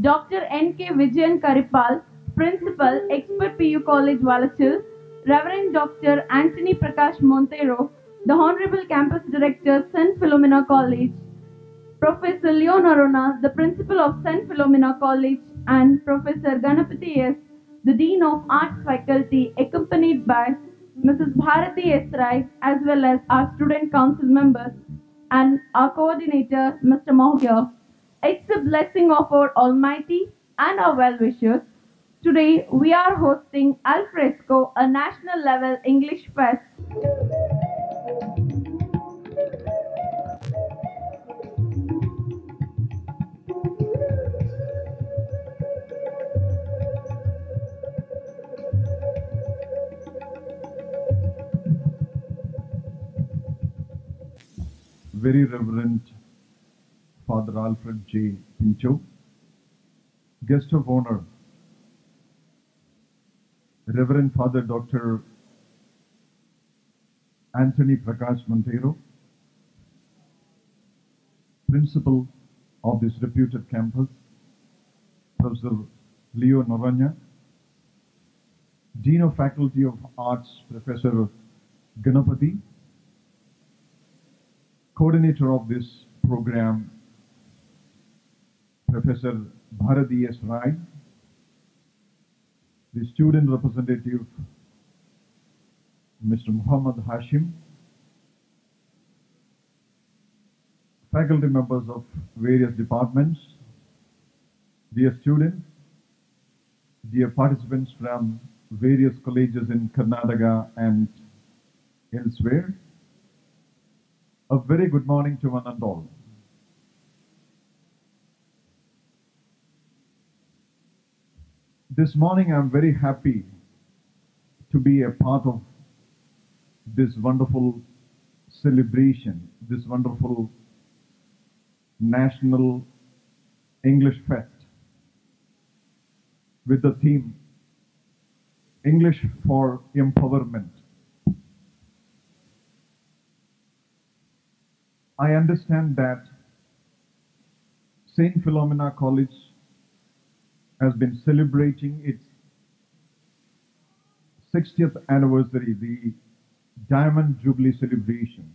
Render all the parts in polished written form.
Dr. N.K. Vijayan Karippal, Principal, Expert PU College, Valachil, Reverend Dr. Anthony Prakash Monteiro, the Honorable Campus Director, St. Philomina College, Professor Leonorona, the Principal of St. Philomina College, and Professor Ganapati S., the Dean of Arts Faculty, accompanied by Mrs. Bharati S. Rai, as well as our Student Council members and our coordinator, Mr. Mohammed. It's a blessing of our Almighty and our well-wishers. Today, we are hosting Al-Fresco, a national level English fest. Very Reverend Father Alfred J. Pincho, Guest of Honor, Reverend Father Dr. Anthony Prakash Monteiro, Principal of this reputed campus, Professor Leo Noranya, Dean of Faculty of Arts, Professor Ganapati, Coordinator of this program, Professor Bharati S. Rai, the student representative, Mr. Muhammad Hashim, faculty members of various departments, dear students, dear participants from various colleges in Karnataka and elsewhere, a very good morning to one and all. This morning I'm very happy to be a part of this wonderful celebration, this wonderful National English Fest with the theme English for Empowerment. I understand that St. Philomina College has been celebrating its 60th anniversary, the Diamond Jubilee celebration.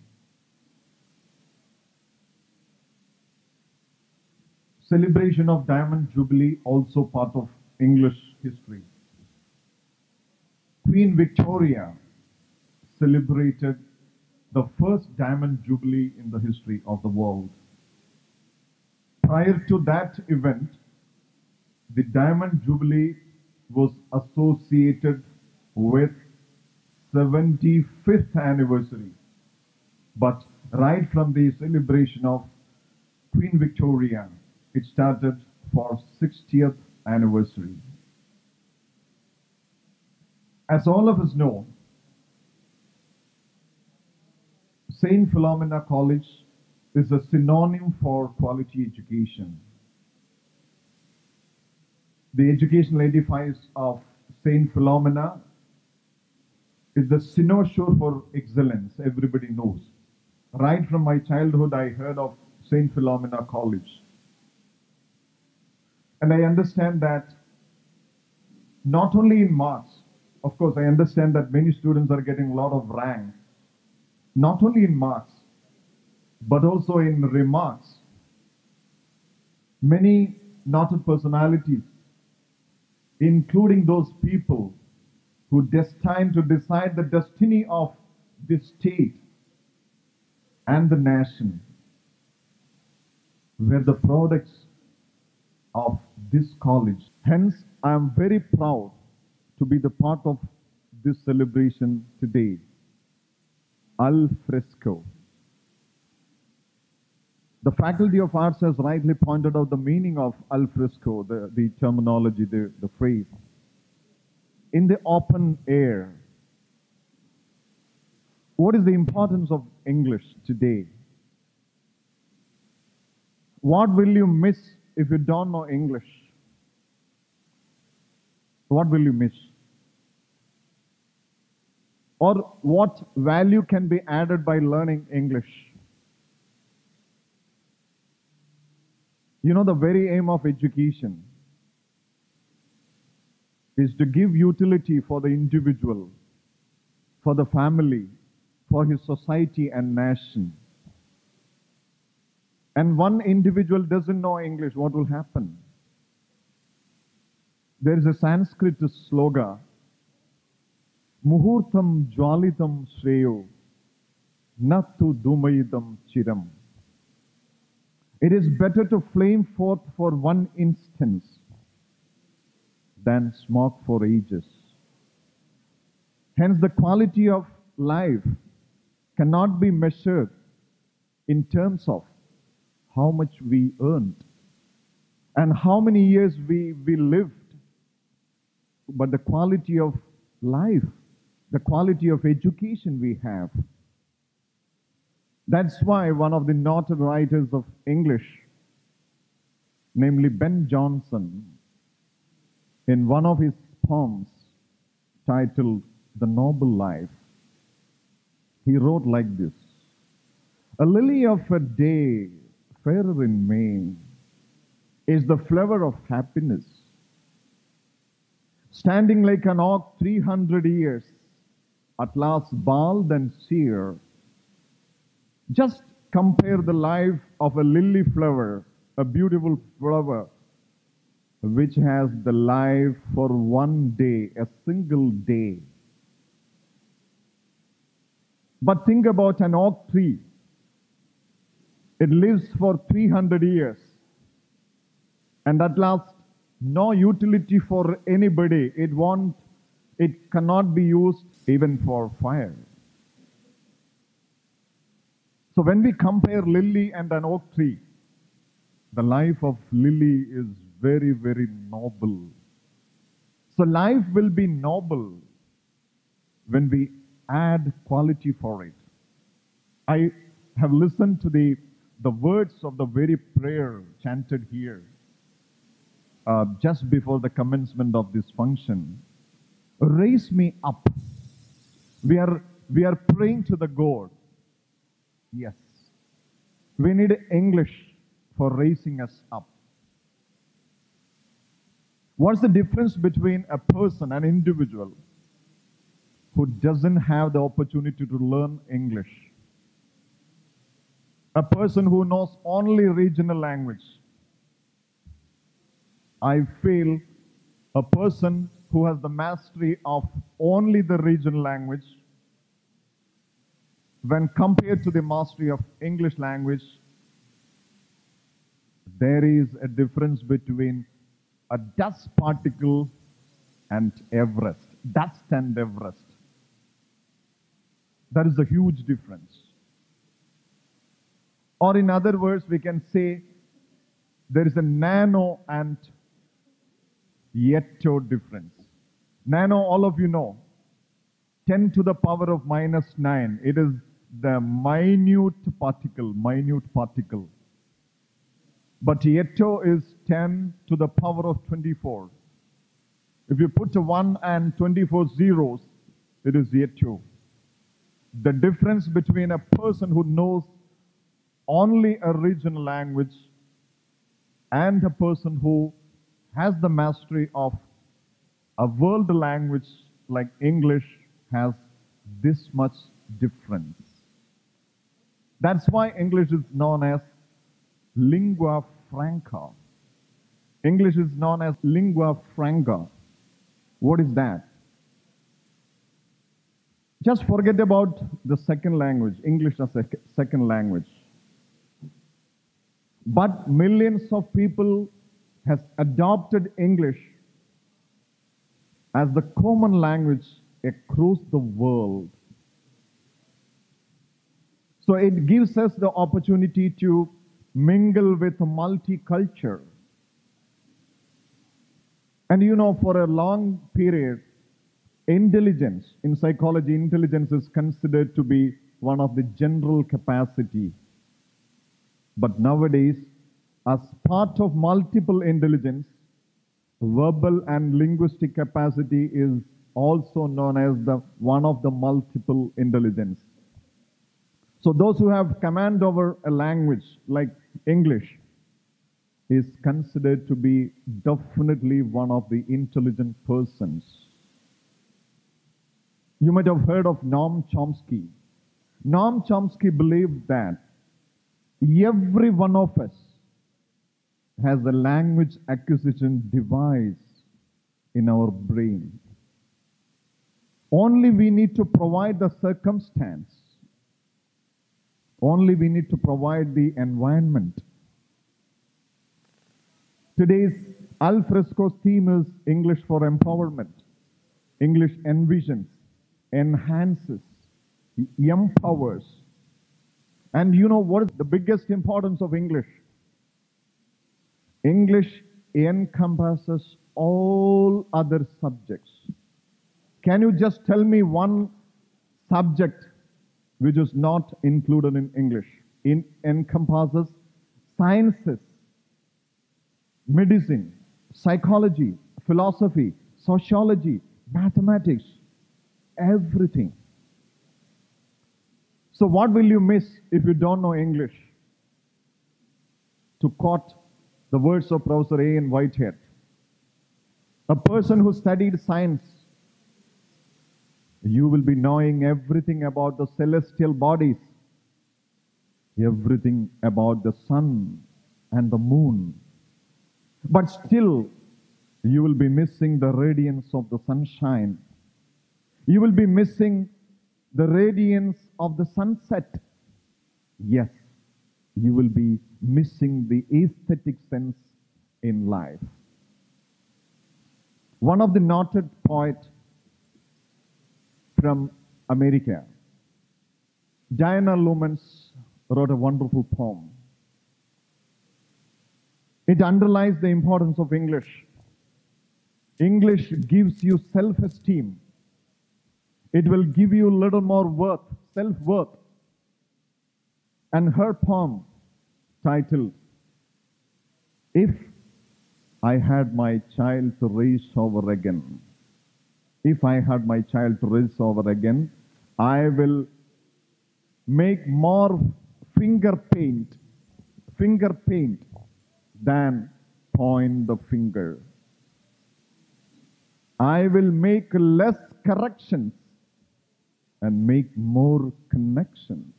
Celebration of Diamond Jubilee also part of English history. Queen Victoria celebrated the first Diamond Jubilee in the history of the world. Prior to that event, the Diamond Jubilee was associated with 75th anniversary. But right from the celebration of Queen Victoria, it started for 60th anniversary. As all of us know, St. Philomina College is a synonym for quality education. The educational edifice of St. Philomina is the cynosure for excellence, everybody knows. Right from my childhood, I heard of St. Philomina College. And I understand that not only in marks, of course, I understand that many students are getting a lot of ranks, not only in marks, but also in remarks. Many noted personalities, including those people who destined to decide the destiny of this state and the nation, were the products of this college. Hence, I am very proud to be the part of this celebration today. Al-Fresco. The Faculty of Arts has rightly pointed out the meaning of al-fresco, the terminology, the phrase. In the open air. What is the importance of English today? What will you miss if you don't know English? What will you miss? Or what value can be added by learning English? You know, the very aim of education is to give utility for the individual, for the family, for his society and nation. And one individual doesn't know English, what will happen? There is a Sanskrit slogan, Muhurtam Jwalitam Shreyo, Nattu Dumayidam Chiram. It is better to flame forth for one instance than smoke for ages. Hence, the quality of life cannot be measured in terms of how much we earned and how many years we lived, but the quality of life, the quality of education we have. That's why one of the noted writers of English, namely Ben Jonson, in one of his poems titled The Noble Life, he wrote like this: a lily of a day, fairer in May, is the flower of happiness. Standing like an oak 300 years, at last bald and sere. Just compare the life of a lily flower, a beautiful flower, which has the life for one day, a single day. But think about an oak tree. It lives for 300 years, and at last, no utility for anybody. It cannot be used even for fire. So when we compare lily and an oak tree, the life of lily is very, very noble. So life will be noble when we add quality for it. I have listened to the words of the very prayer chanted here just before the commencement of this function. Raise me up. We are praying to the God. Yes. We need English for raising us up. What's the difference between a person, an individual, who doesn't have the opportunity to learn English? A person who knows only regional language. I feel a person who has the mastery of only the regional language, when compared to the mastery of English language, there is a difference between a dust particle and Everest. Dust and Everest. That is a huge difference. Or in other words, we can say there is a nano and yetto difference. Nano, all of you know, 10 to the power of -9. It is the minute particle. But yetto is 10 to the power of 24. If you put 1 and 24 zeros, it is yetto. The difference between a person who knows only a regional language and a person who has the mastery of a world language like English has this much difference. That's why English is known as lingua franca. English is known as lingua franca. What is that? Just forget about the second language, English as a second language. But millions of people has adopted English as the common language across the world. So it gives us the opportunity to mingle with multiculture. And you know, for a long period, intelligence, in psychology, intelligence is considered to be one of the general capacity. But nowadays, as part of multiple intelligence, verbal and linguistic capacity is also known as one of the multiple intelligence. So those who have command over a language like English, is considered to be definitely one of the intelligent persons. You might have heard of Noam Chomsky. Noam Chomsky believed that every one of us has a language acquisition device in our brain. Only we need to provide the circumstance. Only we need to provide the environment. Today's Al-Fresco theme is English for empowerment. English envisions, enhances, empowers. And you know what is the biggest importance of English? English encompasses all other subjects. Can you just tell me one subject which is not included in English? It encompasses sciences, medicine, psychology, philosophy, sociology, mathematics, everything. So what will you miss if you don't know English? To quote the words of Professor A. N. Whitehead, a person who studied science, you will be knowing everything about the celestial bodies, everything about the sun and the moon. But still, you will be missing the radiance of the sunshine. You will be missing the radiance of the sunset. Yes, you will be missing the aesthetic sense in life. One of the noted poets from America, Diana Lumens, wrote a wonderful poem. It underlies the importance of English. English gives you self-esteem. It will give you a little more worth, self-worth. And her poem titled, If I Had My Child to Raise Over Again. If I had my child to raise over again, I will make more finger paint than point the finger. I will make less corrections and make more connections.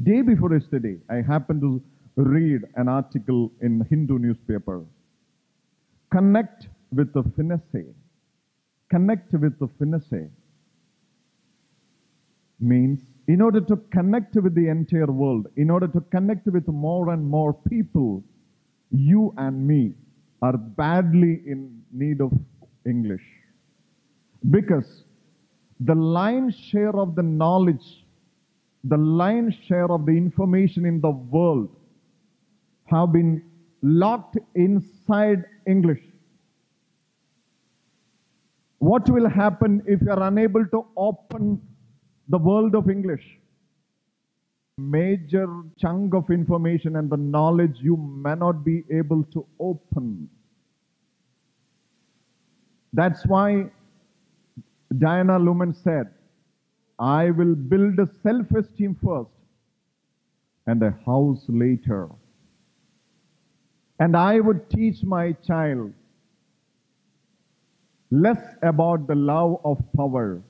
Day before yesterday, I happened to read an article in Hindu newspaper. Connect with the finesse. Connect with the finesse means in order to connect with the entire world, in order to connect with more and more people, you and me are badly in need of English. Because the lion's share of the knowledge, the lion's share of the information in the world have been locked inside English. What will happen if you are unable to open the world of English? Major chunk of information and the knowledge you may not be able to open. That's why Diana Lumens said, I will build a self-esteem first and a house later. And I would teach my child less about the love of power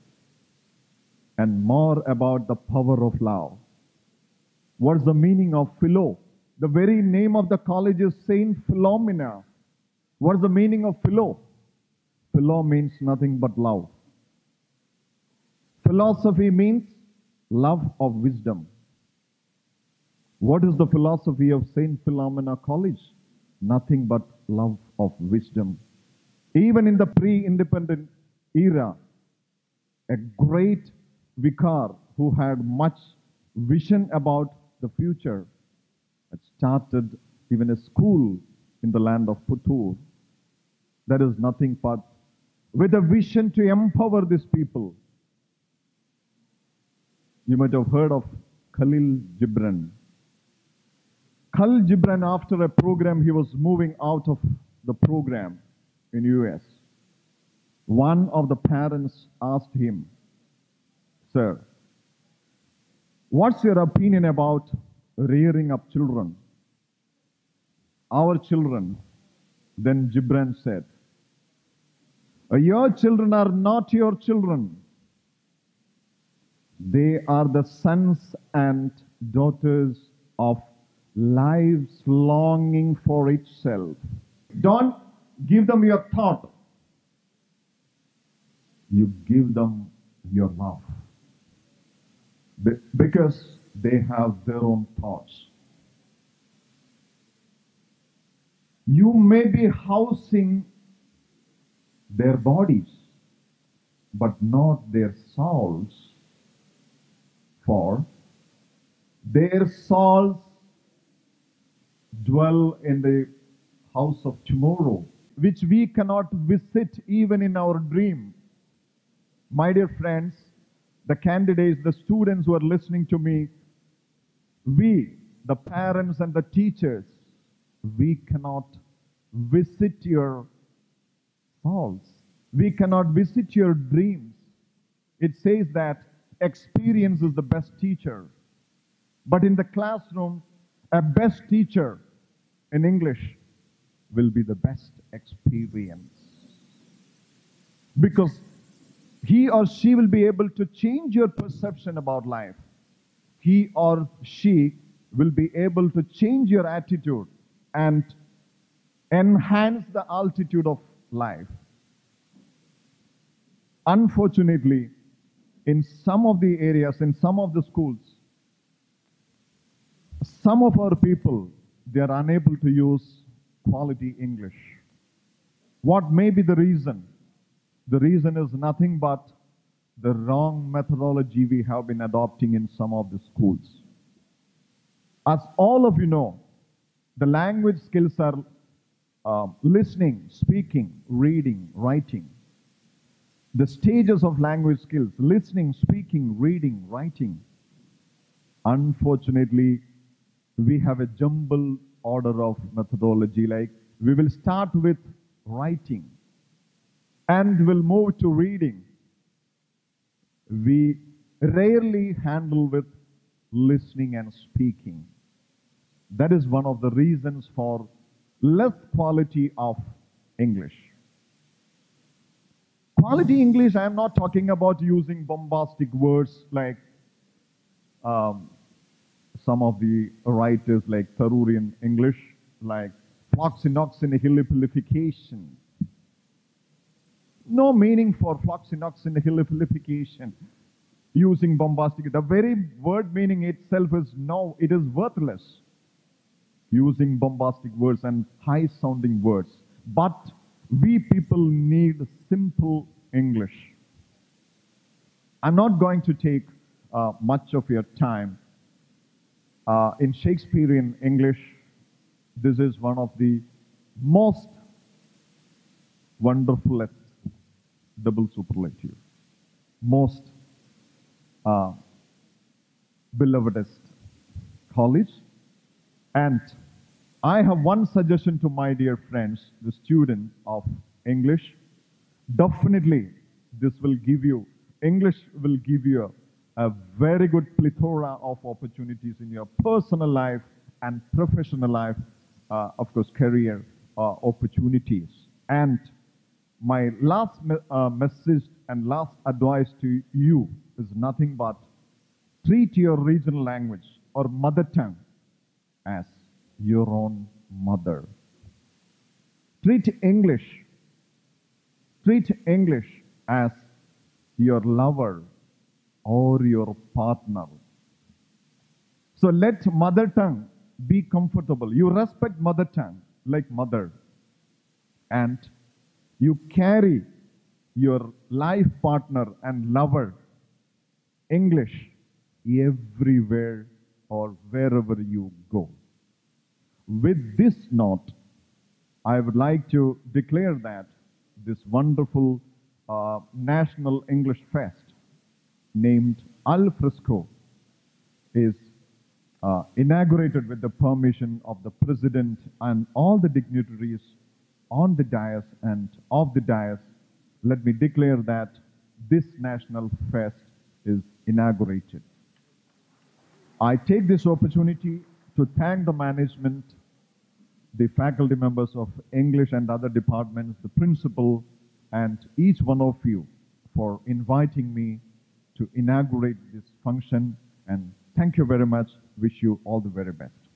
and more about the power of love. What's the meaning of Philo? The very name of the college is Saint Philomina. What's the meaning of Philo? Philo means nothing but love. Philosophy means love of wisdom. What is the philosophy of Saint Philomina College? Nothing but love of wisdom. Even in the pre-independent era, a great vicar who had much vision about the future had started even a school in the land of Puttur. That is nothing but with a vision to empower these people. You might have heard of Khalil Gibran. Khalil Gibran, after a program, he was moving out of the program in US. One of the parents asked him, Sir, what's your opinion about rearing up children? our children. Then Gibran said, your children are not your children. They are the sons and daughters of life's longing for itself. Don't give them your thought. You give them your love. Because they have their own thoughts. You may be housing their bodies, but not their souls. For their souls dwell in the house of tomorrow, which we cannot visit even in our dream. My dear friends, the candidates, the students who are listening to me, we, the parents and the teachers, we cannot visit your souls. We cannot visit your dreams. It says that experience is the best teacher. But in the classroom, a best teacher in English will be the best experience. Because he or she will be able to change your perception about life. He or she will be able to change your attitude and enhance the altitude of life. Unfortunately, in some of the areas, in some of the schools, some of our people, they are unable to use quality English. What may be the reason? The reason is nothing but the wrong methodology we have been adopting in some of the schools. As all of you know, the language skills are listening, speaking, reading, writing. The stages of language skills, listening, speaking, reading, writing. Unfortunately, we have a jumbled order of methodology, like we will start with writing and will move to reading. We rarely handle with listening and speaking. That is one of the reasons for less quality of English. Quality English, I am not talking about using bombastic words like some of the writers like Tharurian English, like floxinoxinihilipilification. No meaning for floxinoxinihilipilification using bombastic. The very word meaning itself is no, it is worthless. Using bombastic words and high sounding words. But we people need simple English. I'm not going to take much of your time. In Shakespearean English, this is one of the most wonderfulest double superlative, most belovedest college. And I have one suggestion to my dear friends, the students of English. Definitely, this will give you, English will give you a very good plethora of opportunities in your personal life and professional life, of course, career opportunities. And my last message and last advice to you is nothing but treat your regional language or mother tongue as your own mother. Treat English as your lover or your partner. So let mother tongue be comfortable. You respect mother tongue like mother, and you carry your life partner and lover English everywhere or wherever you go. With this note, I would like to declare that this wonderful National English Fest named Al-Fresco is inaugurated with the permission of the President and all the dignitaries on the dais and off the dais. Let me declare that this National Fest is inaugurated. I take this opportunity to thank the management, the faculty members of English and other departments, the principal, and each one of you for inviting me to inaugurate this function. And thank you very much. Wish you all the very best.